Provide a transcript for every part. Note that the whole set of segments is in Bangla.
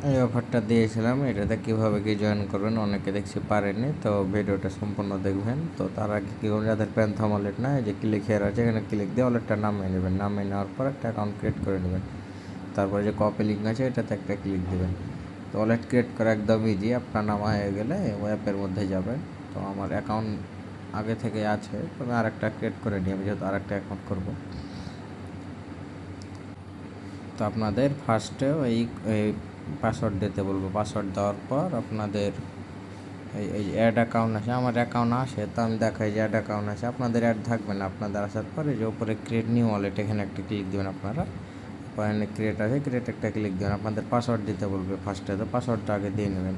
এই অফারটা দিয়েছিলাম, এটাতে কীভাবে কি জয়েন করবেন অনেকে দেখছি পারেনি, তো ভিডিওটা সম্পূর্ণ দেখবেন। তো তার আগে কী করবেন, যাদের প্যান্থম ওয়ালেট না, এই যে ক্লিক হেয়ার আছে, এখানে ক্লিক দিয়ে ওয়ালেটটা নামিয়ে নেবেন। নামিয়ে নেওয়ার পর একটা অ্যাকাউন্ট ক্রিয়েট করে নেবেন। তারপরে যে কপি লিঙ্ক আছে এটাতে একটা ক্লিক দেবেন। তো ওয়ালেট ক্রিয়েট করা একদম ইজি। আপনার নামা হয়ে গেলে অ্যাপের মধ্যে যাবেন। তো আমার অ্যাকাউন্ট আগে থেকে আছে, তো আমি আরেকটা ক্রিয়েট করে নিই, আমি যেহেতু আরেকটা অ্যাকাউন্ট করবো। তো আপনাদের ফার্স্টে এই পাসওয়ার্ড দিতে বলবো। পাসওয়ার্ড দেওয়ার পর আপনাদের এই অ্যাড অ্যাকাউন্ট আছে, আমার অ্যাকাউন্ট আসে, তো আমি দেখাই যে অ্যাড অ্যাকাউন্ট আছে। আপনাদের অ্যাড থাকবে না, আপনাদের আসার পরে যে উপরে ক্রিয়েট নিউ ওয়ালেট এখানে একটা ক্লিক দেবেন। আপনারা এখানে ক্রিয়েট আছে, ক্রিয়েট একটা ক্লিক দেবেন। আপনাদের পাসওয়ার্ড দিতে বলবে ফার্স্টে, তো পাসওয়ার্ডটা আগে দিয়ে নেবেন।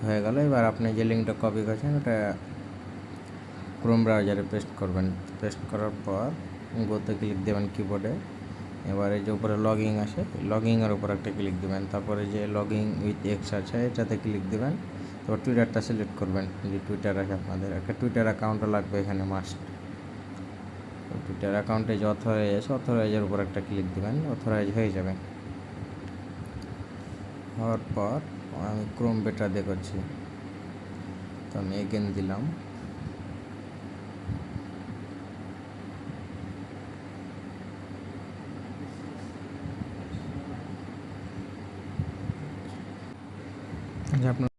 হয়ে গেল। এবার আপনি যে লিঙ্কটা কপি করেছেন ওটা ক্রোম ব্রাউজারে পেস্ট করবেন। পেস্ট করার পর গোতে ক্লিক দেবেন কিবোর্ডে। এবারে যে উপরে লগইন আসে, লগইনের উপর একটা ক্লিক দেবেন। তারপরে যে লগইন উইথ এক্স আছে এটাতে ক্লিক দেবেন। তারপর টুইটারটা সিলেক্ট করবেন, যে টুইটার আছে আপনাদের, একটা টুইটার অ্যাকাউন্টও লাগবে এখানে মাস্ট। তো টুইটার অ্যাকাউন্টে যে অথরাইজ আছে, অথরাইজের উপর একটা ক্লিক দেবেন, অথরাইজ হয়ে যাবে। হওয়ার পর আমি ক্রোম বেটা দিয়ে করছি, তো আমি এগেন দিলাম। যে আপনার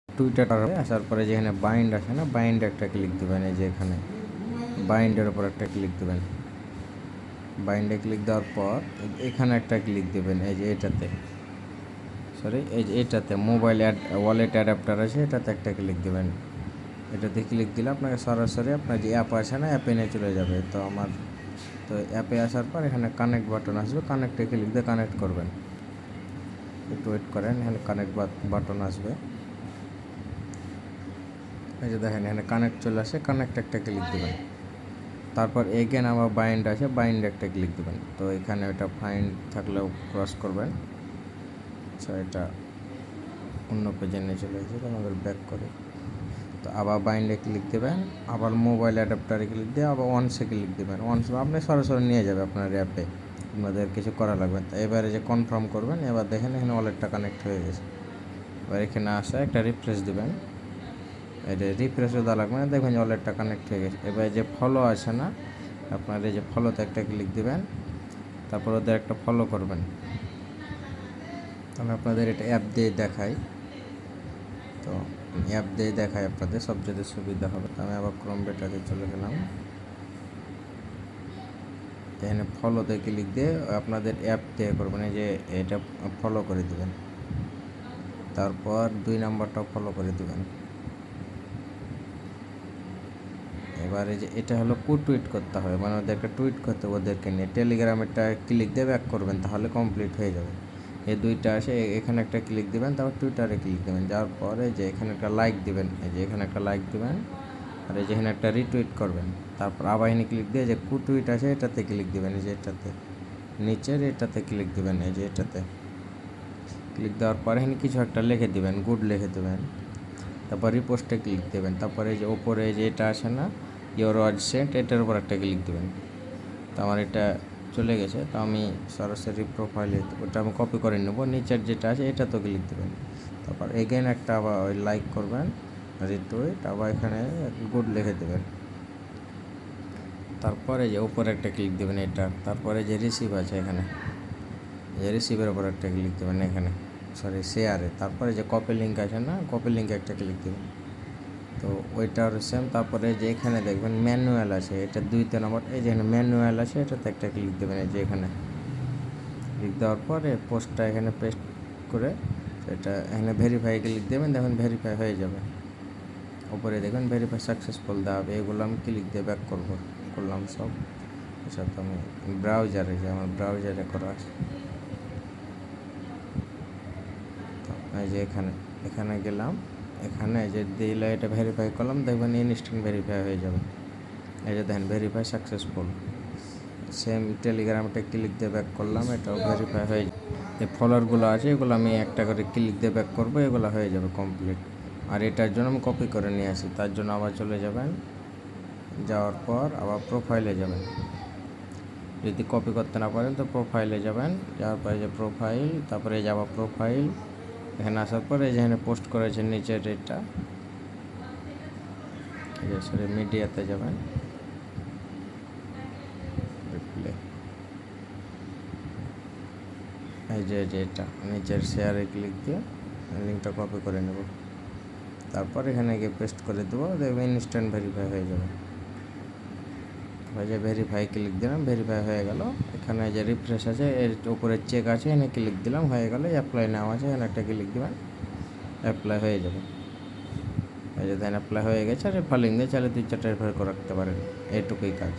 টুইটার আসার পরে যেখানে বাইন্ড আছে না, বাইন্ড একটা ক্লিক দেবেন। এই যে এখানে বাইন্ডের ওপর একটা ক্লিক দেবেন। বাইন্ডে ক্লিক দেওয়ার পর এখানে একটা ক্লিক দেবেন, এই যে এটাতে, এই যে এটাতে মোবাইল ওয়ালেট অ্যাডাপ্টার আছে, এটাতে একটা ক্লিক দেবেন। এটাতে ক্লিক দিলে আপনাকে সরাসরি আপনার যে অ্যাপ আছে না, অ্যাপে নিয়ে চলে যাবে। তো অ্যাপে আসার পর এখানে কানেক্ট বাটন আসবে, কানেক্টে ক্লিক দিয়ে কানেক্ট করবেন। একটু ওয়েট করেন, এখানে কানেক্ট বাটন আসবে। এই যে দেখেন এখানে কানেক্ট চলে আসে, কানেক্ট একটা ক্লিক দেবেন। তারপর এগেন আবার বাইন্ড আছে, বাইন্ড একটা ক্লিক দেবেন। তো এখানে ওটা ফাইন্ড থাকলেও ক্রস করবেন। আচ্ছা, এটা অন্য পেজে নিয়ে চলে এসেছে, আমাদের ব্যাক করে। তো আবার বাইন্ডে ক্লিক দেবেন, আবার মোবাইল অ্যাডাপ্টারে ক্লিক দিয়ে আবার ওয়ান্সে ক্লিক দেবেন। ওয়ান্স আপনি সরাসরি নিয়ে যাবে আপনার অ্যাপে, আপনাদের কিছু করা লাগবে। তো এবারে যে কনফার্ম করবেন, এবার দেখেন এখানে ওয়ালেটটা কানেক্ট হয়ে গেছে। এবার এখানে আসা একটা রিফ্রেশ দেবেন। এটা রিফ্রেশও দেওয়া লাগবে না, দেখবেন যে ওয়ালেটটা কানেক্ট হয়ে গেছে। এবার যে ফলো আছে না, আপনার এই যে ফলোতে একটা ক্লিক দেবেন, তারপর ওদের একটা ফলো করবেন। আমি আপনাদের এটা অ্যাপ দিয়ে দেখাই। তো অ্যাপ দিয়ে দেখাই আপনাদের সবচেয়ে সুবিধা হবে। তো আমি আবার ক্রোম বেটাতে চলে গেলাম। এখানে ফলোতে ক্লিক দিয়ে আপনাদের অ্যাপ দিয়ে করবেন, এই যে এটা ফলো করে দেবেন। তারপর 2 নাম্বারটাও ফলো করে দেবেন। এবারে যে এটা হলো টুইট করতে হবে, মানে ওদেরকে টুইট করতে হবে, ওদেরকে নিয়ে টেলিগ্রামেরটা ক্লিক দিয়ে ব্যাক করবেন, তাহলে কমপ্লিট হয়ে যাবে। এই দুইটা আসে, এখানে একটা ক্লিক দেবেন, তারপর টুইটারে ক্লিক দেবেন। যাওয়ার পরে যে এখানে একটা লাইক দিবেন, এই যে এখানে একটা লাইক দিবেন, আর এই যে এখানে একটা রিটুইট করবেন। তারপর আবার এখানে ক্লিক দিয়ে যে টুইট আছে এটাতে ক্লিক দেবেন, এই যে এটাতে নিচের এটাতে ক্লিক দেবেন, এই যে এটাতে ক্লিক দেওয়ার পরে এখানে কিছু একটা লিখে দেবেন, গুড লিখে দেবেন। তারপর রিপোস্টে ক্লিক দেবেন। তারপরে যে ওপরে যে এটা আসে না, ইওর ওয়ার্ড সেন্ট, এটার উপর একটা ক্লিক দেবেন। তো আমার এটা চলে গেছে, তো আমি সরাসরি প্রোফাইলে ওটা আমি কপি করে নেব। নিচের যেটা আছে এটা তো ক্লিক দেবেন। তারপর এগেন একটা আবার ওই লাইক করবেন, রিটুইট, আবার এখানে গুড লিখে দেবেন। তারপরে যে উপরে একটা ক্লিক দেবেন এটা। তারপরে যে রিসিভ আছে এখানে, যে রিসিভের উপর একটা ক্লিক দেবেন এখানে, শেয়ারে। তারপরে যে কপি লিঙ্ক আছে না, কপি লিঙ্কে একটা ক্লিক দেবেন। তো ওইটার সেম। তারপরে যে এখানে দেখবেন ম্যানুয়াল আছে, এটা 2 নম্বর, এই যে এখানে ম্যানুয়াল আছে, এটাতে একটা ক্লিক দেবেন। এই যে এখানে ক্লিক দেওয়ার পরে পোস্টটা এখানে পেস্ট করে এটা এখানে ভেরিফাই ক্লিক দেবেন, দেখবেন ভেরিফাই হয়ে যাবে। উপরে দেখবেন ভেরিফাই সাকসেসফুল দেওয়া হবে। এগুলো আমি ক্লিক দিয়ে ব্যাক করলাম সব। এসব তো আমি ব্রাউজারে, যে আমার ব্রাউজারে করা আছে। তো এই যে এখানে গেলাম, এখানে যে দিলে এটা ভেরিফাই করলাম, দেখবেন ইনস্ট্যান্ট ভেরিফাই হয়ে যাবে। এই যে দেখেন ভেরিফাই সাকসেসফুল। সেম টেলিগ্রামটা ক্লিক দিয়ে ব্যাক করলাম, এটাও ভেরিফাই হয়ে যাবে। এই ফলোয়ারগুলো আছে এগুলো আমি একটা করে ক্লিক দিয়ে ব্যাক করবো, এগুলো হয়ে যাবে কমপ্লিট। আর এটার জন্য আমি কপি করে নিয়ে আসি, তার জন্য আবার চলে যাবেন। যাওয়ার পর আবার প্রোফাইলে যাবেন। যদি কপি করতে না পারেন তো প্রোফাইলে যাবেন, যাওয়ার পরে যে প্রোফাইল, তারপরে যাওয়া প্রোফাইল, এখানে আসার পরে যেখানে পোস্ট করেছেন নিচের এটা সরি মিডিয়াতে যাবেন, রিপ্লে, এই যে এটা নিচের শেয়ারে ক্লিক দিয়ে লিঙ্কটা কপি করে নেব, তারপর এখানে গিয়ে পেস্ট করে দেবো, দেখবেন ইনস্ট্যান্ট ভেরিফাই হয়ে যাবে। যে ভেরিফাই ক্লিক দিলাম, ভেরিফাই হয়ে গেল। এখানে যে রিফ্রেশ আছে এর উপরে চেক আছে, এখানে ক্লিক দিলাম, হয়ে গেল। অ্যাপ্লাই নাও আছে, এখানে একটা ক্লিক দেবেন, অ্যাপ্লাই হয়ে যাবে। এই যে দেন অ্যাপ্লাই হয়ে গেছে। আর ফলিং দিয়ে চাইলে 2-4টা রেফার করে রাখতে পারেন, এইটুকুই কাজ।